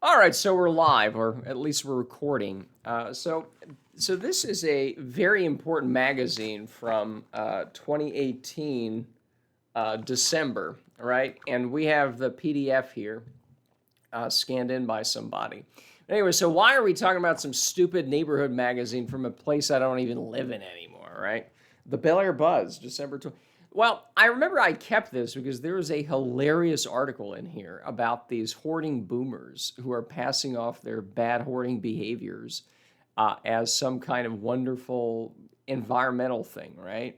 All right, so we're live, or at least we're recording. So this is a very important magazine from 2018 December, right? And we have the PDF here scanned in by somebody. Anyway, so why are we talking about some stupid neighborhood magazine from a place I don't even live in anymore, right? The Bel Air Buzz, December 20. Well, I remember I kept this because there was a hilarious article in here about these hoarding boomers who are passing off their bad hoarding behaviors as some kind of wonderful environmental thing, right?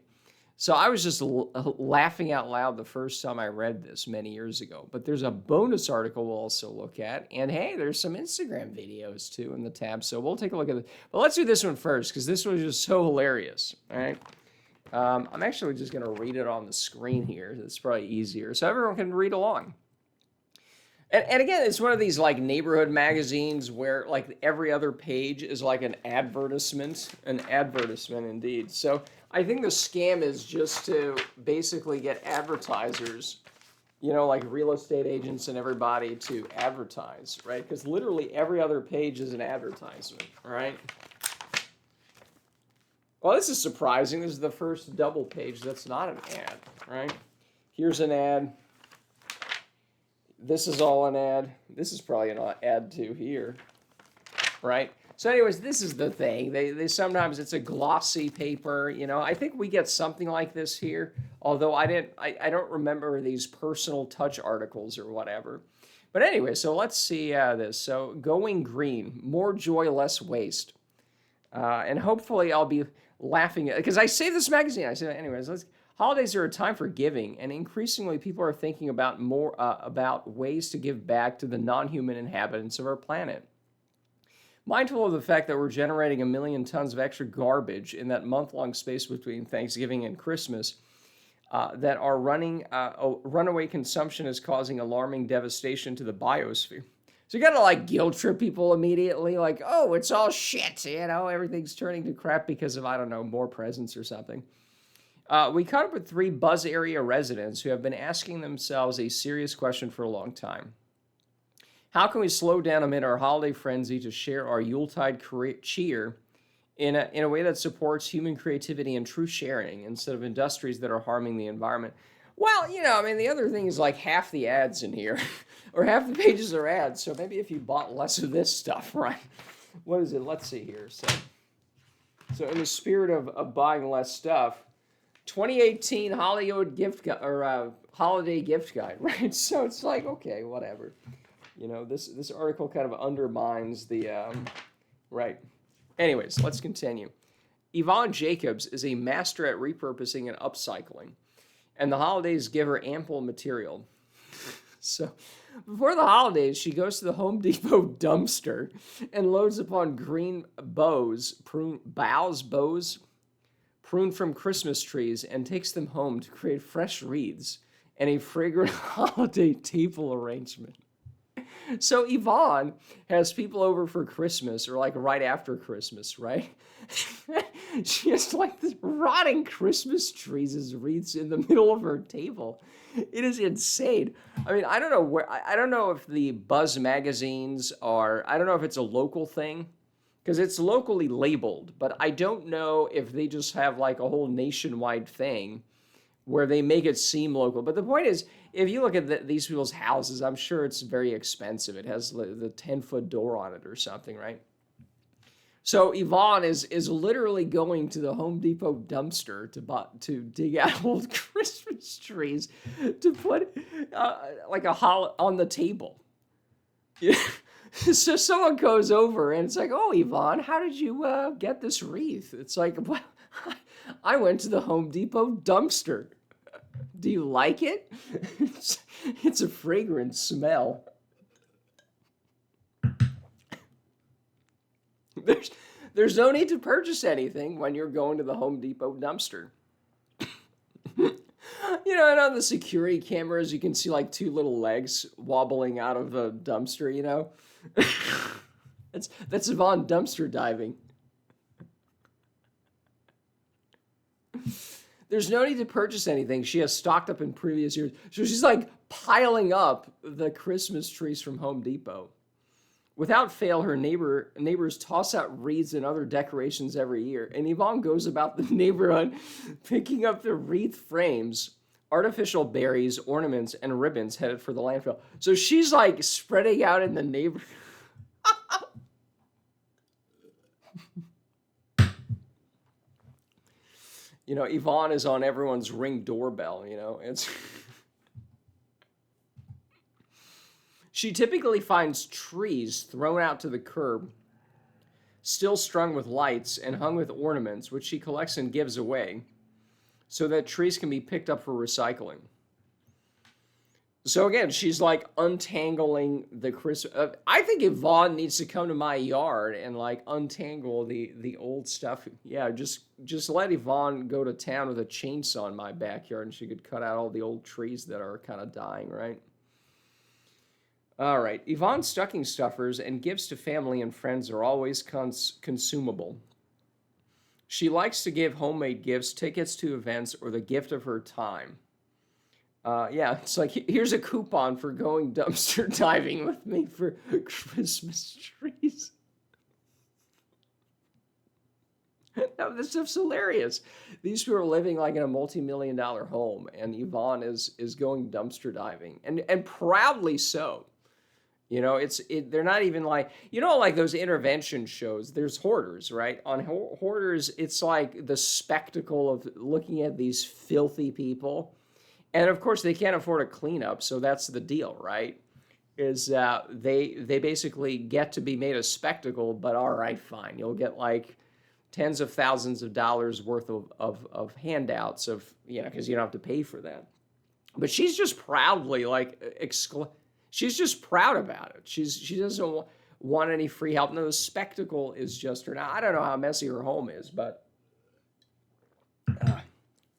So I was just laughing out loud the first time I read this many years ago. But there's a bonus article we'll also look at. And hey, there's some Instagram videos too in the tab. So we'll take a look at it. But let's do this one first because this was just so hilarious. All right. I'm actually just going to read it on the screen here. It's probably easier so everyone can read along. And again, it's one of these like neighborhood magazines where like every other page is like an advertisement indeed. So I think the scam is just to basically get advertisers, like real estate agents and everybody to advertise, right? Because literally every other page is an advertisement, right? Well, this is surprising. This is the first double page that's not an ad, right? Here's an ad. This is all an ad. This is probably an ad too here, right? So anyways, this is the thing. They sometimes it's a glossy paper, I think we get something like this here, although I don't remember these personal touch articles or whatever. But anyway, so let's see this. So going green, more joy, less waste. And hopefully I'll be laughing because I saved this magazine. I said, anyways, holidays are a time for giving, and increasingly people are thinking about more about ways to give back to the non-human inhabitants of our planet. Mindful of the fact that we're generating 1 million tons of extra garbage in that month-long space between Thanksgiving and Christmas, that our runaway consumption is causing alarming devastation to the biosphere. So you gotta guilt trip people immediately, oh, it's all shit, everything's turning to crap because of, I don't know, more presents or something. We caught up with 3 Buzz area residents who have been asking themselves a serious question for a long time. How can we slow down amid our holiday frenzy to share our Yuletide cheer in a way that supports human creativity and true sharing instead of industries that are harming the environment? Well, the other thing is half the ads in here, or half the pages are ads, so maybe if you bought less of this stuff, right? What is it? Let's see here. So in the spirit of buying less stuff, 2018 Hollywood gift holiday gift guide, right? So it's okay, whatever. This article kind of undermines the right. Anyways, let's continue. Yvonne Jacobs is a master at repurposing and upcycling, and the holidays give her ample material. So before the holidays, she goes to the Home Depot dumpster and loads upon green bows pruned from Christmas trees and takes them home to create fresh wreaths and a fragrant holiday table arrangement. So Yvonne has people over for Christmas, or right after Christmas, right? She has this rotting Christmas trees as wreaths in the middle of her table. It is insane. I don't know I don't know if the Buzz magazines I don't know if it's a local thing, because it's locally labeled, but I don't know if they just have a whole nationwide thing where they make it seem local. But the point is, if you look at these people's houses, I'm sure it's very expensive. It has the 10-foot door on it or something, right? So Yvonne is literally going to the Home Depot dumpster to dig out old Christmas trees to put on the table. Yeah. So someone goes over and it's oh, Yvonne, how did you get this wreath? It's well, I went to the Home Depot dumpster. Do you like it? It's a fragrant smell. There's no need to purchase anything when you're going to the Home Depot dumpster. And on the security cameras, you can see 2 little legs wobbling out of the dumpster, That's Yvonne dumpster diving. There's no need to purchase anything. She has stocked up in previous years. So she's piling up the Christmas trees from Home Depot. Without fail, her neighbors toss out wreaths and other decorations every year, and Yvonne goes about the neighborhood picking up the wreath frames, artificial berries, ornaments, and ribbons headed for the landfill. So she's like spreading out in the neighborhood. You know, Yvonne is on everyone's Ring doorbell, you know. It's She typically finds trees thrown out to the curb, still strung with lights and hung with ornaments, which she collects and gives away, so that trees can be picked up for recycling. So again, she's like untangling the Christmas. I think Yvonne needs to come to my yard and like untangle the old stuff. Yeah, just let Yvonne go to town with a chainsaw in my backyard, and she could cut out all the old trees that are kind of dying, right? All right, Yvonne's stocking stuffers and gifts to family and friends are always consumable. She likes to give homemade gifts, tickets to events, or the gift of her time. Yeah, it's like, here's a coupon for going dumpster diving with me for Christmas trees. No, this stuff's hilarious. These people are living like in a multi-million-dollar home, and Yvonne is going dumpster diving, and proudly so. You know, they're not even like, you know, like those intervention shows, there's hoarders, right? On hoarders, it's like the spectacle of looking at these filthy people. And of course, they can't afford a cleanup, so that's the deal, right? Is they basically get to be made a spectacle, but all right, fine. You'll get like tens of thousands of dollars worth of handouts of, you know, because you don't have to pay for that. But she's just proudly like, she's just proud about it. She doesn't want any free help. No, the spectacle is just her. Now, I don't know how messy her home is, but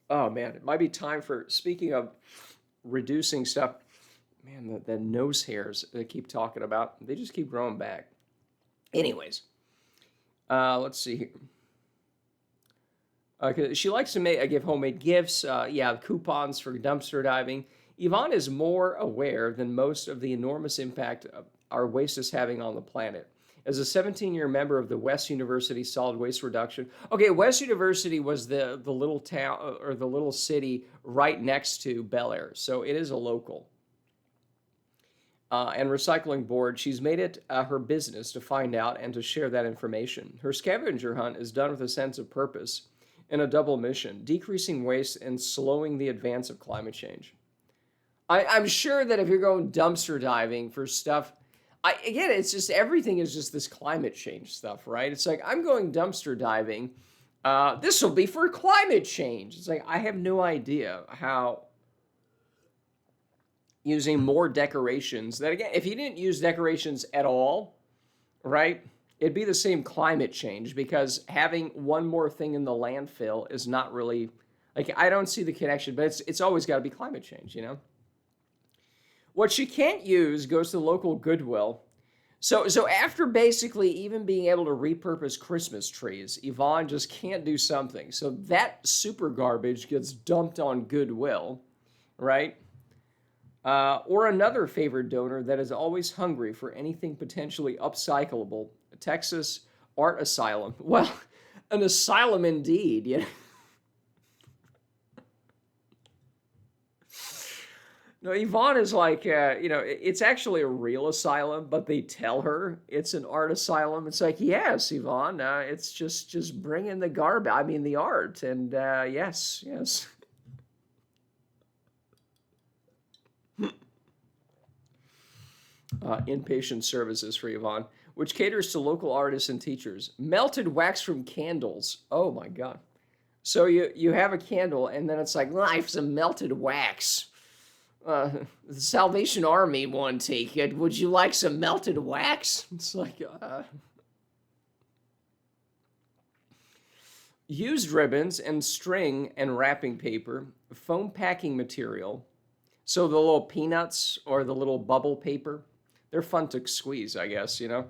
oh man, it might be time for, speaking of reducing stuff, man, the nose hairs they keep talking about, they just keep growing back. Anyways, let's see here. She likes to give homemade gifts, coupons for dumpster diving. Yvonne is more aware than most of the enormous impact our waste is having on the planet. As a 17-year member of the West University Solid Waste Reduction. Okay, West University was the little town or the little city right next to Bel Air, so it is a local. And recycling board, she's made it her business to find out and to share that information. Her scavenger hunt is done with a sense of purpose and a double mission, decreasing waste and slowing the advance of climate change. I'm sure that if you're going dumpster diving for stuff, again, it's just, everything is just this climate change stuff, right? It's like, I'm going dumpster diving. This will be for climate change. It's like, I have no idea how using more decorations, that again, if you didn't use decorations at all, right, it'd be the same climate change, because having one more thing in the landfill is not really, like, I don't see the connection, but it's always got to be climate change, you know? What she can't use goes to the local Goodwill. So after basically even being able to repurpose Christmas trees, Yvonne just can't do something. So that super garbage gets dumped on Goodwill, right? Or another favored donor that is always hungry for anything potentially upcyclable, Texas Art Asylum. Well, an asylum indeed, you know? No, Yvonne is like, it's actually a real asylum, but they tell her it's an art asylum. It's like, yes, Yvonne, it's just bring in the the art, and yes. Inpatient services for Yvonne, which caters to local artists and teachers. Melted wax from candles. Oh my God. So you have a candle, and then it's like, I have some melted wax. The Salvation Army won't take it. Would you like some melted wax? It's like, used ribbons and string and wrapping paper, foam packing material. So the little peanuts or the little bubble paper, they're fun to squeeze, I guess, you know.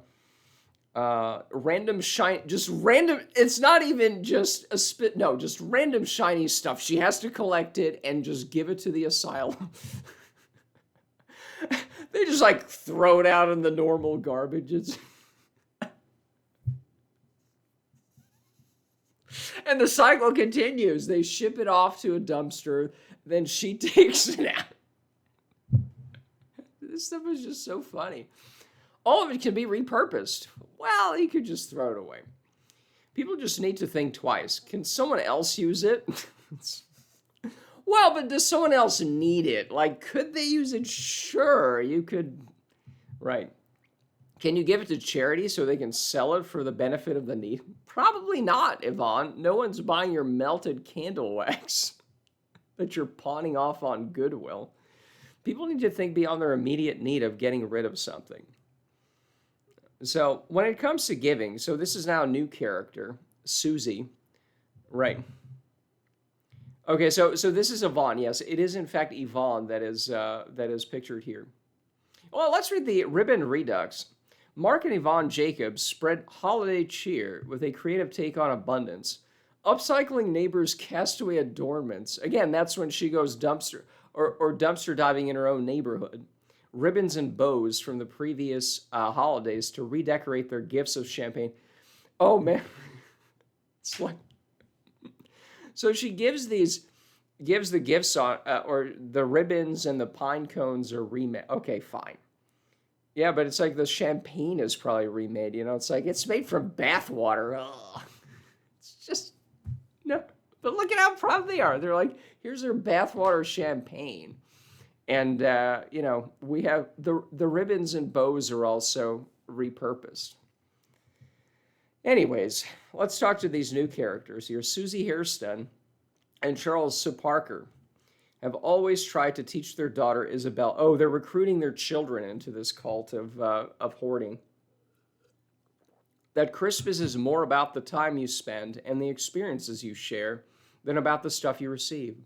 It's not even just a spit, no, just random shiny stuff. She has to collect it and just give it to the asylum. They just like throw it out in the normal garbage. And the cycle continues. They ship it off to a dumpster, then she takes it out. This stuff is just so funny. All of it can be repurposed. Well, you could just throw it away. People just need to think twice. Can someone else use it? Well, but does someone else need it? Like, could they use it? Sure, you could. Right. Can you give it to charity so they can sell it for the benefit of the need? Probably not, Yvonne. No one's buying your melted candle wax that you're pawning off on Goodwill. People need to think beyond their immediate need of getting rid of something. So when it comes to giving, so this is now a new character, Susie. Right. Okay, so this is Yvonne. Yes, it is in fact Yvonne that is pictured here. Well, let's read the Ribbon Redux. Mark and Yvonne Jacobs spread holiday cheer with a creative take on abundance. Upcycling neighbors' castaway adornments. Again, that's when she goes dumpster diving in her own neighborhood. Ribbons and bows from the previous holidays to redecorate their gifts of champagne. Oh, man. It's like... So she gives the gifts on, or the ribbons and the pine cones are remade. Okay, fine. Yeah, but it's like the champagne is probably remade. You know, it's like it's made from bath water. Ugh. It's just, no. But look at how proud they are. They're like, here's their bathwater champagne. And, you know, we have the ribbons and bows are also repurposed. Anyways, let's talk to these new characters here. Susie Hairston and Charles Parker have always tried to teach their daughter Isabel. Oh, they're recruiting their children into this cult of hoarding. That Christmas is more about the time you spend and the experiences you share than about the stuff you receive.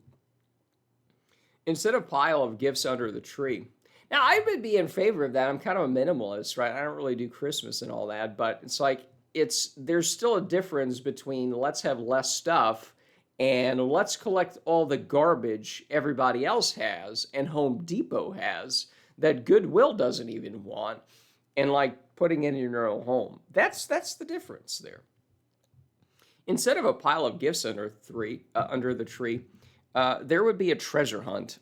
Instead of a pile of gifts under the tree. Now, I would be in favor of that. I'm kind of a minimalist, right? I don't really do Christmas and all that, but it's like, there's still a difference between let's have less stuff and let's collect all the garbage everybody else has and Home Depot has that Goodwill doesn't even want, and like putting it in your own home. That's the difference there. Instead of a pile of gifts under the tree, there would be a treasure hunt.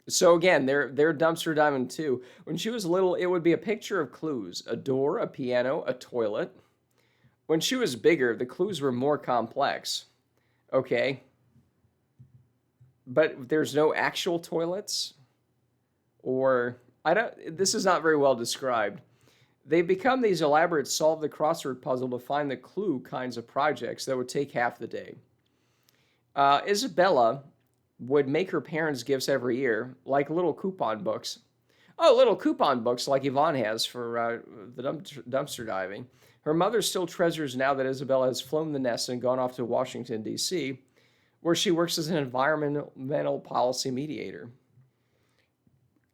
So again, they're dumpster diving too. When she was little, it would be a picture of clues: a door, a piano, a toilet. When she was bigger, the clues were more complex. Okay. But there's no actual toilets? Or, this is not very well described. They become these elaborate solve the crossword puzzle to find the clue kinds of projects that would take half the day. Isabella would make her parents gifts every year, like little coupon books. Oh, little coupon books like Yvonne has for the dumpster diving. Her mother still treasures now that Isabella has flown the nest and gone off to Washington, D.C., where she works as an environmental policy mediator.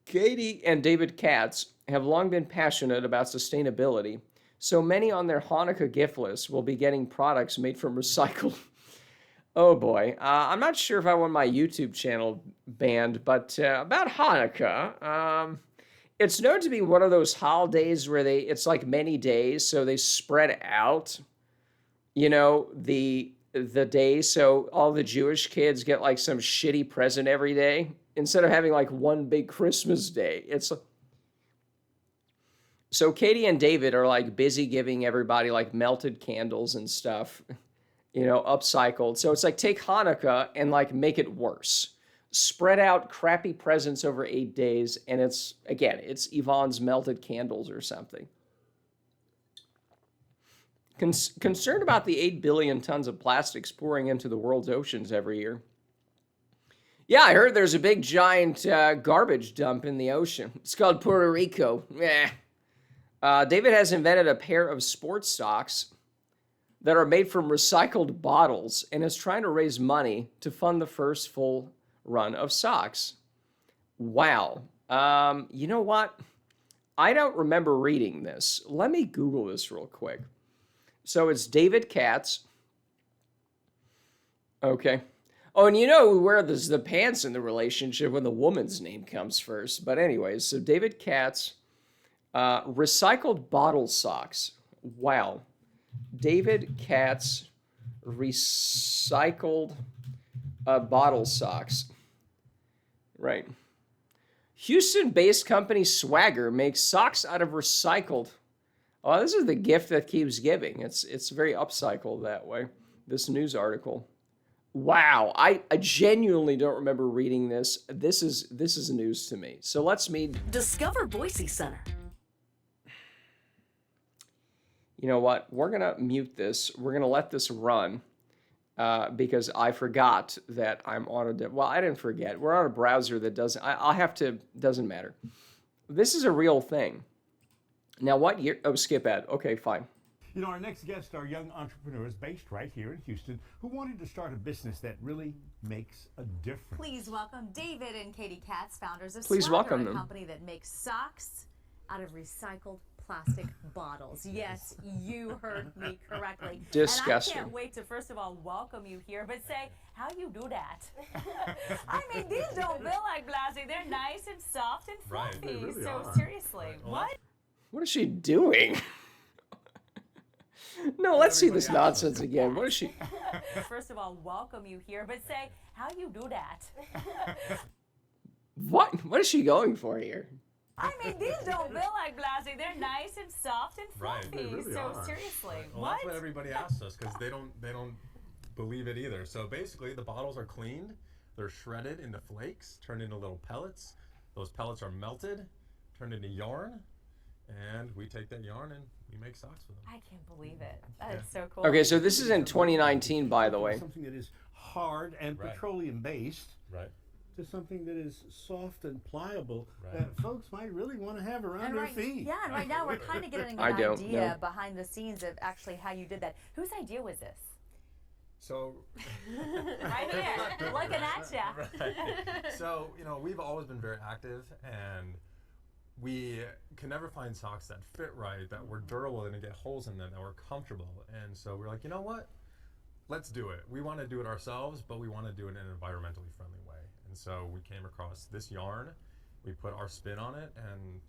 Katie and David Katz have long been passionate about sustainability, so many on their Hanukkah gift list will be getting products made from recycled. Oh boy, I'm not sure if I want my YouTube channel banned, but about Hanukkah, it's known to be one of those holidays where it's like many days, so they spread out, you know, the days, so all the Jewish kids get like some shitty present every day instead of having like one big Christmas day. So Katie and David are like busy giving everybody like melted candles and stuff, you know, upcycled. So it's like take Hanukkah and like make it worse. Spread out crappy presents over 8 days, and it's Yvonne's melted candles or something. Concerned about the 8 billion tons of plastics pouring into the world's oceans every year. Yeah, I heard there's a big giant garbage dump in the ocean. It's called Puerto Rico. David has invented a pair of sports socks that are made from recycled bottles and is trying to raise money to fund the first full run of socks. Wow. You know what? I don't remember reading this. Let me Google this real quick. So it's David Katz. Okay. Oh, and you know where there's the pants in the relationship when the woman's name comes first. But anyways, so David Katz, recycled bottle socks. Wow. David Katz recycled bottle socks. Right. Houston-based company Swaggr makes socks out of recycled. Oh, this is the gift that keeps giving. It's very upcycled that way. This news article. Wow, I genuinely don't remember reading this. This is news to me. So let's meet. Discover Boise Center. You know what? We're gonna mute this. We're gonna let this run because I forgot that I'm on a. Well, I didn't forget. We're on a browser that doesn't. I'll have to. Doesn't matter. This is a real thing. Now, what year? Oh, skip ad. Okay, fine. You know, our next guests are young entrepreneurs based right here in Houston who wanted to start a business that really makes a difference. Please welcome David and Katie Katz, founders of Please Swaggr, welcome a them. company that makes socks out of recycled plastic bottles. Yes, you heard me correctly. Disgusting. And I can't wait to, first of all, welcome you here, but say, how you do that? I mean, these don't feel like plastic. They're nice and soft and fluffy. Right, they really so are. seriously, Right. Well, what? What is she doing? No, let's see this nonsense again. What is she? First of all, welcome you here, but say, how you do that? What is she going for here? I mean, these don't feel like plastic. They're nice and soft and Right, fluffy. they really so are. seriously, Well, what? that's what everybody asks us because they don't believe it either. So basically, the bottles are cleaned, they're shredded into flakes, turned into little pellets. Those pellets are melted, turned into yarn, and we take that yarn and we make socks with them. I can't believe it. That is so cool. Okay, so this is in 2019, by the way. Something that is hard and Right. petroleum based Right. to something that is soft and pliable Right. that folks might really want to have around And their right, feet. yeah, and right now we're kind of getting I an don't idea know. behind the scenes of actually how you did that. Whose idea was this? So, Right here, looking at ya. right. So, you know, we've always been very active and we can never find socks that fit right, that were durable and get holes in them, that were comfortable. And so we're like, you know what? Let's do it. We want to do it ourselves, but we want to do it in an environmentally friendly way. And so we came across this yarn, we put our spin on it, and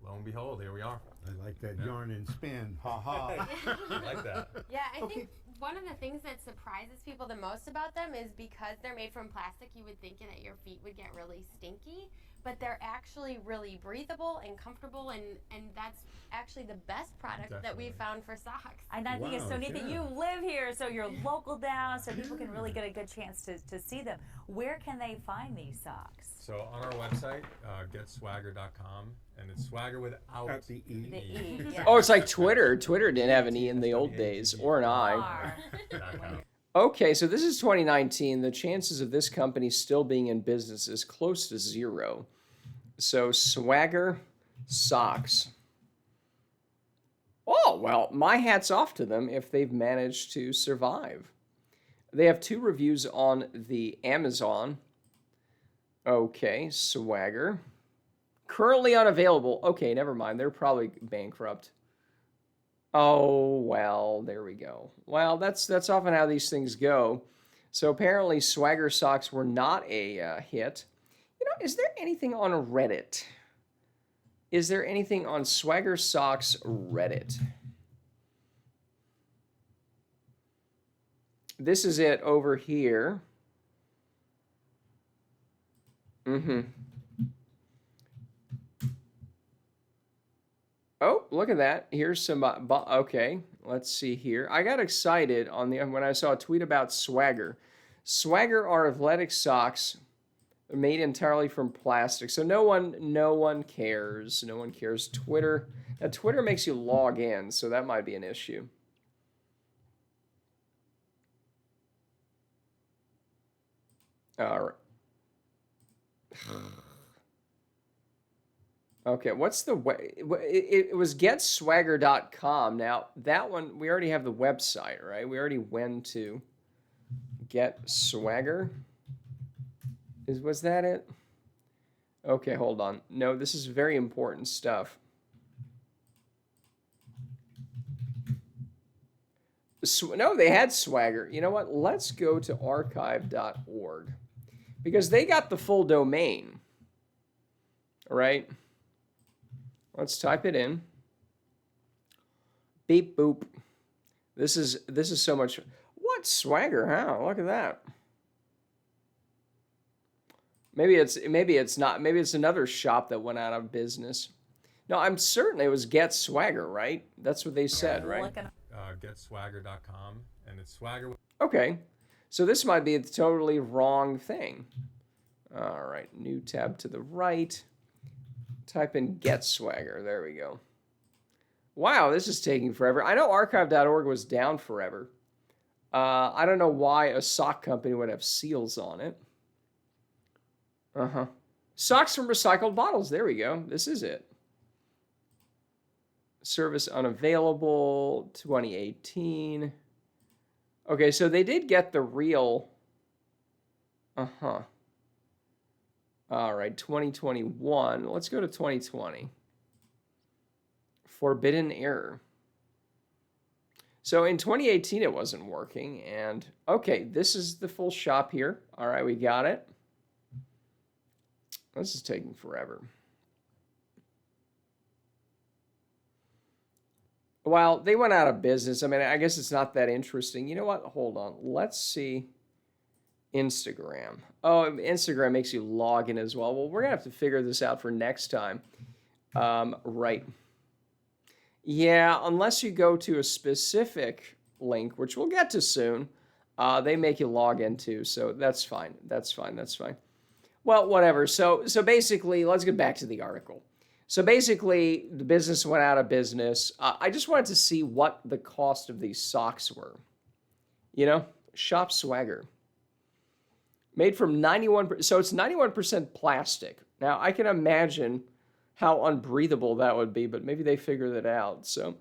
lo and behold, here we are. I like that yarn and spin. Ha ha. I like that. Yeah, I Okay. think one of the things that surprises people the most about them is because they're made from plastic, you would think that your feet would get really stinky, but they're actually really breathable and comfortable, and that's actually the best product that Definitely. we've found for socks. And I think it's so Wow, neat that yeah. you live here, so you're local now, so people can really get a good chance to see them. Where can they find these socks? So on our website, getswaggr.com, and it's swagger without Got the E. The E. Yeah. Oh, it's like Twitter. Twitter didn't have an E in the old days, or an I. R. Okay, so this is 2019. The chances of this company still being in business is close to zero. So Swaggr socks. Oh, well, my hat's off to them if they've managed to survive. They have 2 reviews on the Amazon. Okay, Swaggr. Currently unavailable. Okay, never mind. They're probably bankrupt. Oh, well, there we go. Well, that's often how these things go. So apparently Swaggr socks were not a hit. You know, is there anything on Reddit? Is there anything on Swaggr socks Reddit? This is it over here. Oh, look at that. Here's some, okay, let's see here. I got excited when I saw a tweet about Swaggr. Swaggr are athletic socks made entirely from plastic. So no one cares. No one cares. Twitter. Now, Twitter makes you log in, so that might be an issue. All right. Okay, what's the way? It was getswaggr.com. Now, that one, we already have the website, right? We already went to Get Swaggr. Was that it? Okay, hold on. No, this is very important stuff. No, they had swaggr. You know what? Let's go to archive.org because they got the full domain. All right. Let's type it in. Beep boop. This is so much. What swaggr? How? Look at that. Maybe it's not. Maybe it's another shop that went out of business. No, I'm certain it was Get Swaggr, right? That's what they said, right? Getswaggr.com, and it's Swaggr. Okay, so this might be the totally wrong thing. All right, new tab to the right. Type in Get Swaggr. There we go. Wow, this is taking forever. I know archive.org was down forever. I don't know why a sock company would have seals on it. Socks from recycled bottles. There we go. This is it. Service unavailable, 2018. Okay, so they did get the real. All right, 2021. Let's go to 2020. Forbidden error. So in 2018, it wasn't working. And okay, this is the full shop here. All right, we got it. This is taking forever. Well, they went out of business. I mean, I guess it's not that interesting. You know what? Hold on. Let's see. Instagram. Oh, Instagram makes you log in as well. Well, we're going to have to figure this out for next time. Right. Yeah, unless you go to a specific link, which we'll get to soon, they make you log in too. So that's fine. That's fine. That's fine. Well, whatever. So basically, let's get back to the article. So basically, the business went out of business. I just wanted to see what the cost of these socks were. You know, Shop Swaggr. Made from 91%, so it's 91% plastic. Now, I can imagine how unbreathable that would be, but maybe they figured it out. So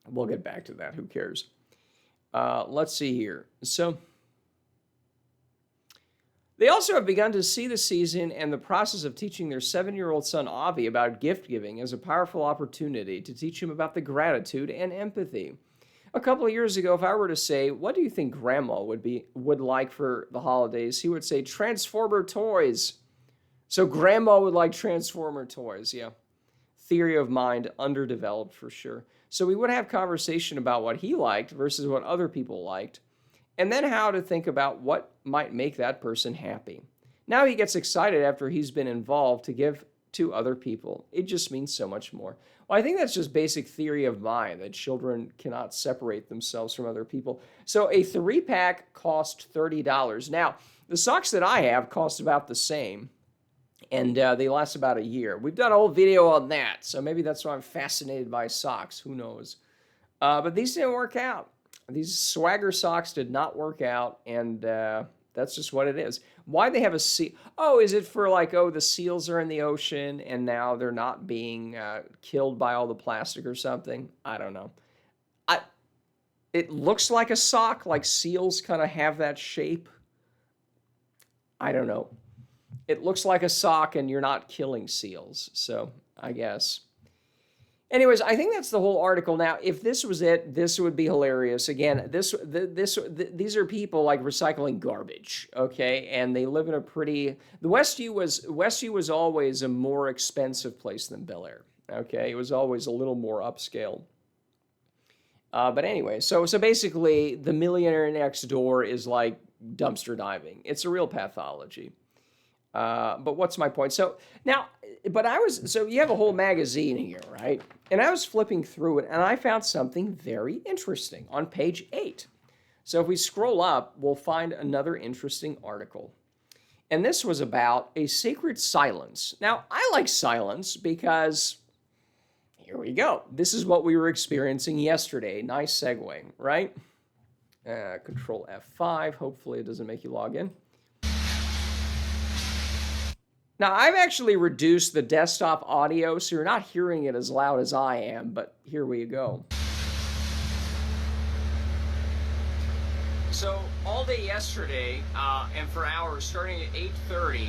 we'll get back to that. Who cares? Let's see here. So they also have begun to see the season and the process of teaching their 7-year-old son, Avi, about gift giving as a powerful opportunity to teach him about the gratitude and empathy. A couple of years ago, if I were to say, what do you think Grandma would like for the holidays? He would say, Transformer toys. So Grandma would like Transformer toys, yeah. Theory of mind, underdeveloped for sure. So we would have conversation about what he liked versus what other people liked, and then how to think about what might make that person happy. Now he gets excited after he's been involved to give to other people. It just means so much more. Well, I think that's just basic theory of mind, that children cannot separate themselves from other people. So a 3-pack cost $30. Now, the socks that I have cost about the same, and they last about a year. We've done a whole video on that, so maybe that's why I'm fascinated by socks. Who knows? But these didn't work out. These Swaggr socks did not work out, and that's just what it is. Why they have a seal? Oh, is it for like, oh, the seals are in the ocean, and now they're not being killed by all the plastic or something? I don't know. It looks like a sock, like seals kind of have that shape. I don't know. It looks like a sock, and you're not killing seals, so I guess. Anyways, I think that's the whole article. Now, if this was it, this would be hilarious. Again, these are people like recycling garbage, okay? And they live in a pretty. The Westview was always a more expensive place than Bel Air, okay? It was always a little more upscale. But anyway, so basically, the millionaire next door is like dumpster diving. It's a real pathology. But what's my point? So now, so you have a whole magazine here, right? And I was flipping through it, and I found something very interesting on page 8. So if we scroll up, we'll find another interesting article. And this was about a sacred silence. Now, I like silence because, here we go. This is what we were experiencing yesterday. Nice segue, right? Control F5. Hopefully it doesn't make you log in. Now, I've actually reduced the desktop audio, so you're not hearing it as loud as I am, but here we go. So, all day yesterday, and for hours, starting at 8:30,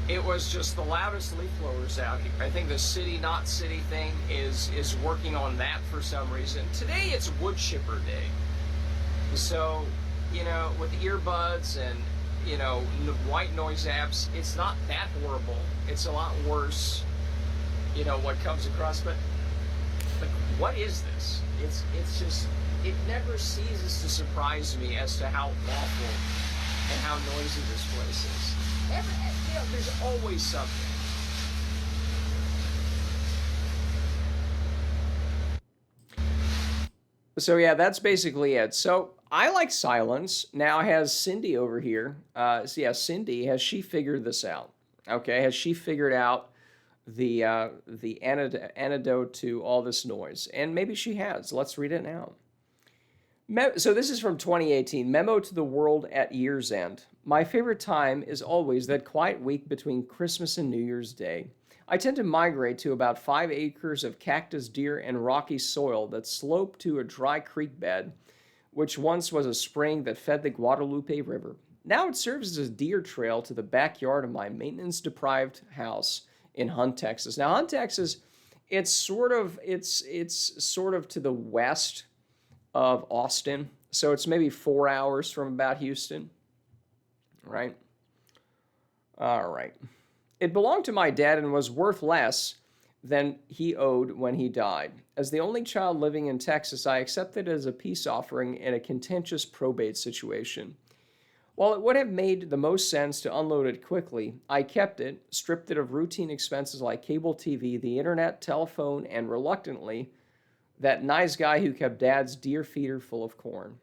it was just the loudest leaf blowers out here. I think the city, not city thing is working on that for some reason. Today, it's wood chipper day. So, with earbuds and, white noise apps, it's not that horrible. It's a lot worse, what comes across. But what is this? It's just, it never ceases to surprise me as to how awful and how noisy this place is. There's always something. So yeah, that's basically it. So I like silence. Now has Cindy over here. Cindy, has she figured this out? Okay, has she figured out the antidote to all this noise? And maybe she has. Let's read it now. So this is from 2018. Memo to the world at year's end. My favorite time is always that quiet week between Christmas and New Year's Day. I tend to migrate to about 5 acres of cactus, deer, and rocky soil that slope to a dry creek bed, which once was a spring that fed the Guadalupe River. Now it serves as a deer trail to the backyard of my maintenance-deprived house in Hunt, Texas. Now, Hunt, Texas, it's sort of to the west of Austin, so it's maybe 4 hours from about Houston, right? All right. It belonged to my dad and was worth less than he owed when he died. As the only child living in Texas, I accepted it as a peace offering in a contentious probate situation. While it would have made the most sense to unload it quickly, I kept it, stripped it of routine expenses like cable TV, the internet, telephone, and reluctantly, that nice guy who kept Dad's deer feeder full of corn.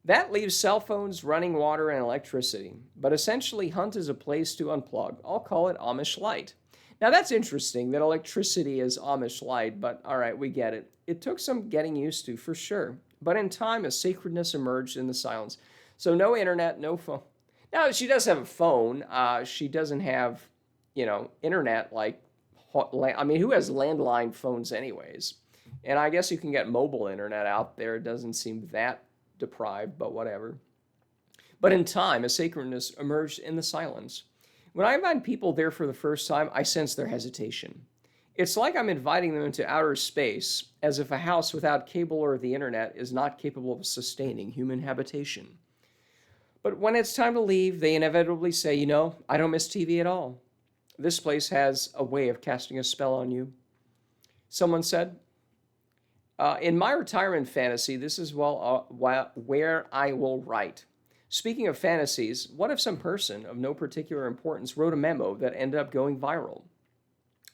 That leaves cell phones, running water, and electricity. But essentially, Hunt is a place to unplug. I'll call it Amish-lite. Now, that's interesting that electricity is Amish-lite, but all right, we get it. It took some getting used to, for sure. But in time, a sacredness emerged in the silence. So no internet, no phone. Now, she does have a phone. She doesn't have, internet like, who has landline phones anyways? And I guess you can get mobile internet out there. It doesn't seem that deprived, but whatever. But in time, a sacredness emerged in the silence. When I invite people there for the first time, I sense their hesitation. It's like I'm inviting them into outer space, as if a house without cable or the internet is not capable of sustaining human habitation. But when it's time to leave, they inevitably say, I don't miss TV at all. This place has a way of casting a spell on you. Someone said, in my retirement fantasy, this is where I will write. Speaking of fantasies, what if some person of no particular importance wrote a memo that ended up going viral?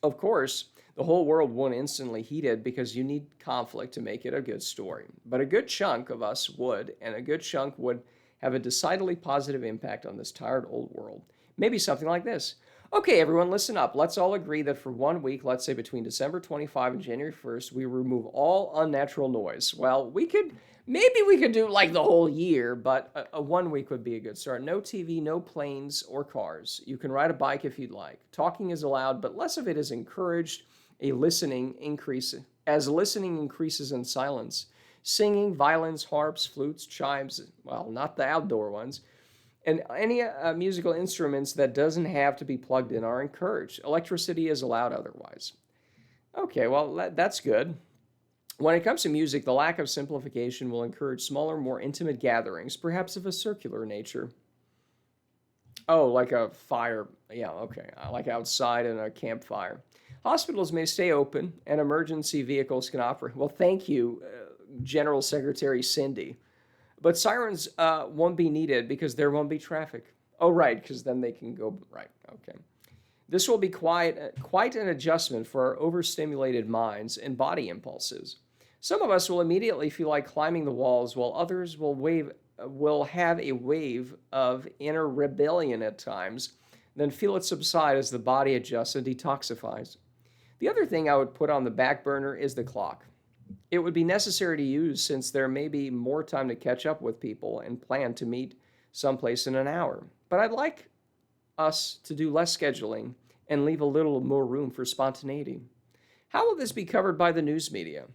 Of course, the whole world won't instantly heed it because you need conflict to make it a good story. But a good chunk of us would, and a good chunk would have a decidedly positive impact on this tired old world. Maybe something like this. Okay, everyone, listen up. Let's all agree that for 1 week, let's say between December 25 and January 1st, we remove all unnatural noise. Well, maybe we could do like the whole year, but a 1 week would be a good start. No TV, no planes or cars. You can ride a bike if you'd like. Talking is allowed, but less of it is encouraged. As listening increases in silence. Singing, violins, harps, flutes, chimes, well, not the outdoor ones, and any musical instruments that doesn't have to be plugged in are encouraged. Electricity is allowed otherwise. Okay, well, that's good. When it comes to music, the lack of simplification will encourage smaller, more intimate gatherings, perhaps of a circular nature. Oh, like a fire. Yeah, okay. Like outside in a campfire. Hospitals may stay open and emergency vehicles can operate. Well, thank you, General Secretary Cindy. But sirens won't be needed because there won't be traffic. Oh, right, because then they can go, right, okay. This will be quite an adjustment for our overstimulated minds and body impulses. Some of us will immediately feel like climbing the walls, while others will have a wave of inner rebellion at times, then feel it subside as the body adjusts and detoxifies. The other thing I would put on the back burner is the clock. It would be necessary to use since there may be more time to catch up with people and plan to meet someplace in an hour. But I'd like us to do less scheduling and leave a little more room for spontaneity. How will this be covered by the news media?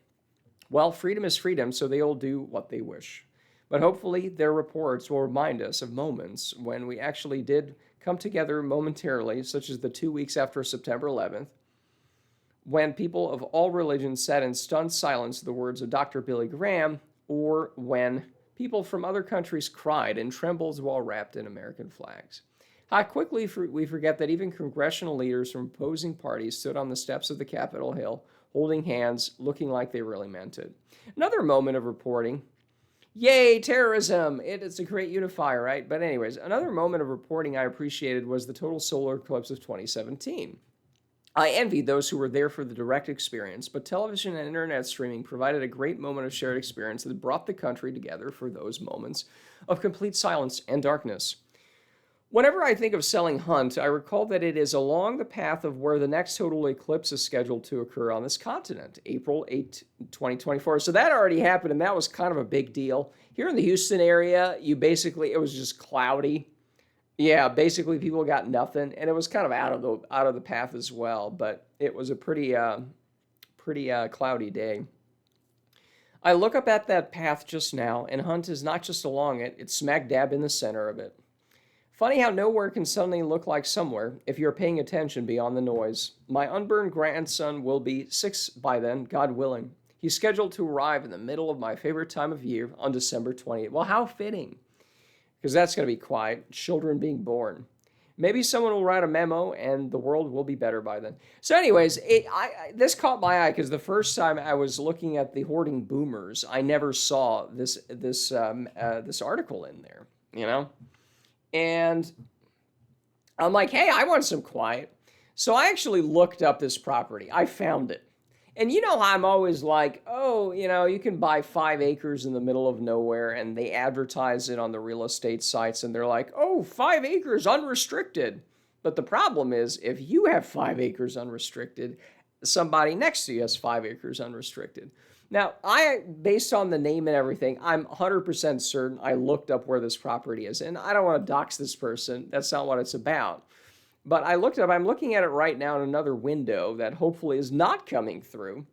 Well, freedom is freedom, so they all do what they wish. But hopefully their reports will remind us of moments when we actually did come together momentarily, such as the 2 weeks after September 11th, when people of all religions sat in stunned silence to the words of Dr. Billy Graham, or when People from other countries cried and trembled while wrapped in American flags. How quickly we forget that even congressional leaders from opposing parties stood on the steps of the Capitol Hill, holding hands, looking like they really meant it. Another moment of reporting. Yay, terrorism! It's a great unifier, right? But anyways, another moment of reporting I appreciated was the total solar eclipse of 2017. I envied those who were there for the direct experience, but television and internet streaming provided a great moment of shared experience that brought the country together for those moments of complete silence and darkness. Whenever I think of selling Hunt, I recall that it is along the path of where the next total eclipse is scheduled to occur on this continent, April 8, 2024. So that already happened, and that was kind of a big deal. Here in the Houston area, it was just cloudy. Yeah, basically people got nothing, and it was kind of out of the path as well, but it was a pretty cloudy day. I look up at that path just now, and Hunt is not just along it, it's smack dab in the center of it. Funny how nowhere can suddenly look like somewhere if you're paying attention beyond the noise. My unborn grandson will be 6 by then, God willing. He's scheduled to arrive in the middle of my favorite time of year on December 20th. Well, how fitting, because that's going to be quiet, children being born. Maybe someone will write a memo and the world will be better by then. So anyways, this caught my eye because the first time I was looking at the hoarding boomers, I never saw this article in there, you know? And I'm like, hey, I want some quiet. So I actually looked up this property. I found it. And you know, I'm always like, oh, you know, you can buy 5 acres in the middle of nowhere, and they advertise it on the real estate sites, and they're like, oh, 5 acres unrestricted. But the problem is, if you have 5 acres unrestricted, somebody next to you has 5 acres unrestricted. Now, based on the name and everything, I'm 100% certain I looked up where this property is. And I don't want to dox this person. That's not what it's about. But I'm looking at it right now in another window that hopefully is not coming through.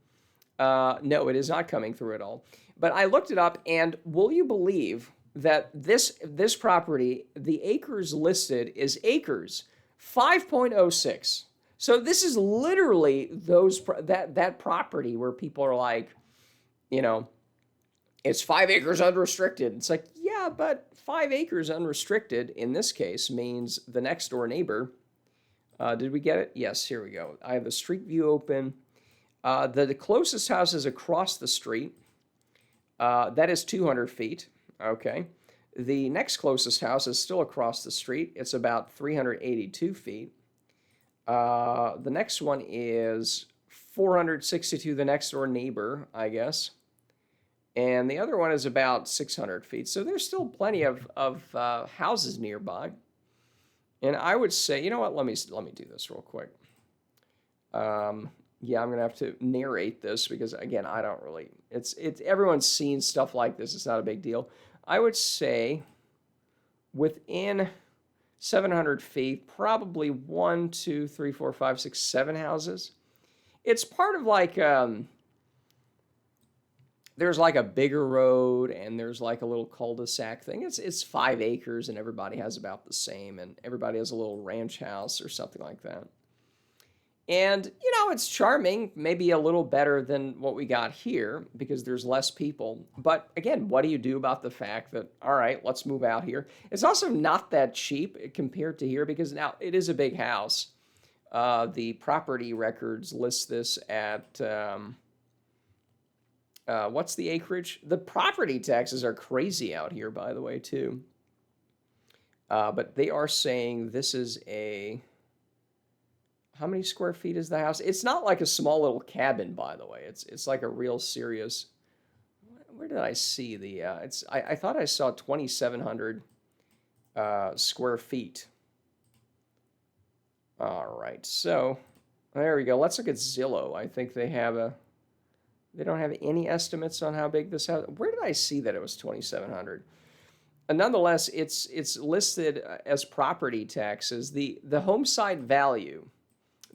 No, it is not coming through at all. But I looked it up, and will you believe that this property, the acres listed is acres 5.06. So this is literally that property where people are like, you know, it's 5 acres unrestricted. It's like, yeah, but 5 acres unrestricted in this case means the next door neighbor. Did we get it? Yes, here we go. I have the street view open. The closest house is across the street. That is 200 feet. Okay. The next closest house is still across the street. It's about 382 feet. The next one is 462, the next door neighbor, I guess. And the other one is about 600 feet. So there's still plenty of houses nearby. And I would say, you know what? Let me do this real quick. Yeah, I'm gonna have to narrate this because again, I don't really. It's everyone's seen stuff like this. It's not a big deal. I would say within 700 feet, probably 1, 2, 3, 4, 5, 6, 7 houses. It's part of like there's like a bigger road and there's like a little cul-de-sac thing. It's 5 acres and everybody has about the same, and everybody has a little ranch house or something like that. And, you know, it's charming, maybe a little better than what we got here because there's less people. But again, what do you do about the fact that, all right, let's move out here? It's also not that cheap compared to here because now it is a big house. The property records list this at, what's the acreage? The property taxes are crazy out here, by the way, too. But they are saying this is how many square feet is the house? It's not like a small little cabin, by the way. It's like a real serious. Where did I see the? I thought I saw 2,700 square feet. All right, so there we go. Let's look at Zillow. I think they have they don't have any estimates on how big this house. Where did I see that it was 2,700? Nonetheless, it's listed as property taxes. The home site value.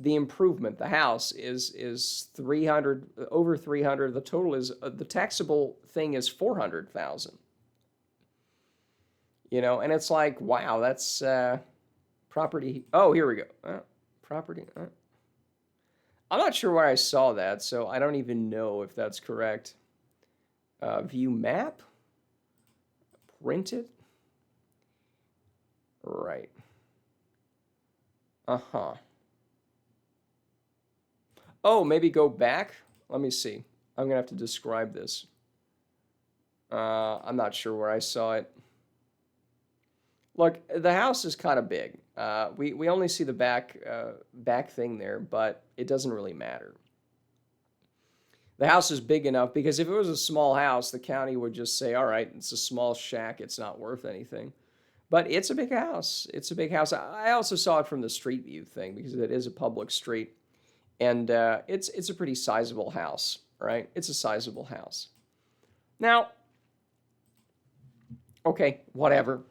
The improvement, the house is 300, over 300. The total is, the taxable thing is 400,000. You know, and it's like, wow, that's property. Oh, here we go. Property. I'm not sure where I saw that, so I don't even know if that's correct. View map. print it? Right. Uh-huh. Oh, maybe go back? Let me see. I'm going to have to describe this. I'm not sure where I saw it. Look, the house is kind of big. We only see the back thing there, but it doesn't really matter. The house is big enough because if it was a small house, the county would just say, all right, it's a small shack. It's not worth anything. But it's a big house. It's a big house. I also saw it from the street view thing because it is a public street. And it's a pretty sizable house, right? It's a sizable house. Now, okay, whatever,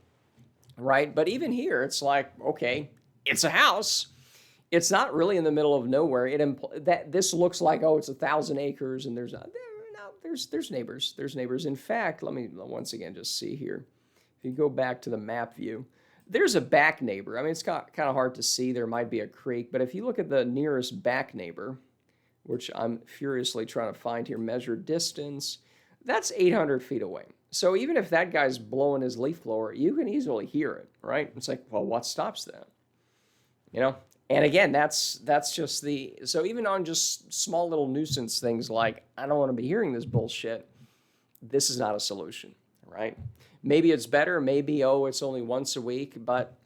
right? But even here, it's like, okay, it's a house. It's not really in the middle of nowhere. This looks like, oh, it's 1,000 acres, and there's neighbors. There's neighbors. In fact, let me once again just see here. If you go back to the map view, there's a back neighbor. I mean, it's kind of hard to see. There might be a creek, but if you look at the nearest back neighbor, which I'm furiously trying to find here, measure distance, that's 800 feet away. So even if that guy's blowing his leaf blower, you can easily hear it, right? It's like, well, what stops that? You know? And again, that's just so even on just small little nuisance things like, I don't want to be hearing this bullshit, this is not a solution, right? Maybe it's better, maybe, it's only once a week, but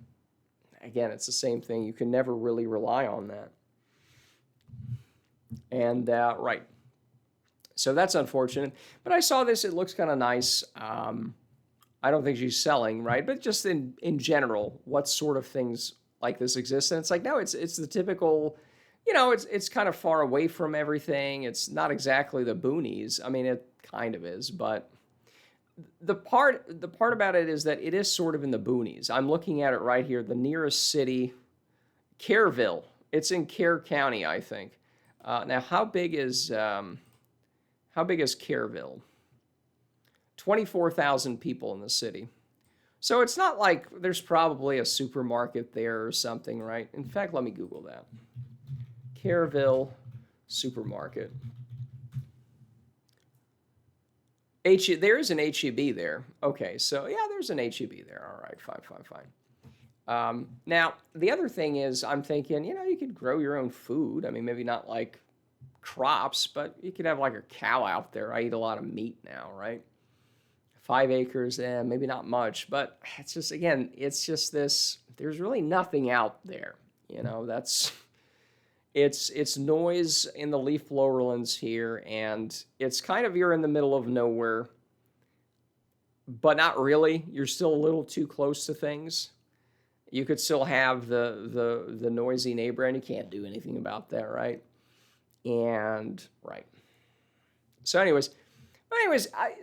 again, it's the same thing. You can never really rely on that. And, right. So that's unfortunate. But I saw this, it looks kind of nice. I don't think she's selling, right? But just in general, what sort of things like this exist? And it's like, no, it's the typical, it's kind of far away from everything. It's not exactly the boonies. I mean, it kind of is, but the part about it is that it is sort of in the boonies. I'm looking at it right here. The nearest city, Kerrville. It's in Kerr County, I think. Now, how big is Kerrville? 24,000 people in the city. So it's not like there's probably a supermarket there or something, right? In fact, let me Google that. Kerrville supermarket. There is an HEB there. Okay, so yeah, there's an HEB there. All right, fine. Now, the other thing is, I'm thinking, you could grow your own food. I mean, maybe not like crops, but you could have like a cow out there. I eat a lot of meat now, right? 5 acres, maybe not much, but it's just, again, it's just this, there's really nothing out there. It's noise in the leaf blowerlands here, and it's kind of, you're in the middle of nowhere, but not really. You're still a little too close to things. You could still have the noisy neighbor, and you can't do anything about that, right? And, right. So anyways,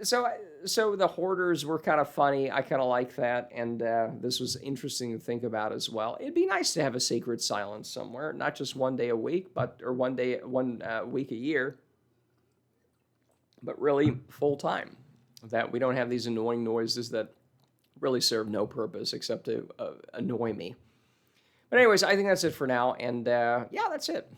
so the hoarders were kind of funny. I kind of like that, and this was interesting to think about as well. It'd be nice to have a sacred silence somewhere, not just one day a week, or one week a year, but really full time. That we don't have these annoying noises that really serve no purpose except to annoy me. But anyways, I think that's it for now, and yeah, that's it.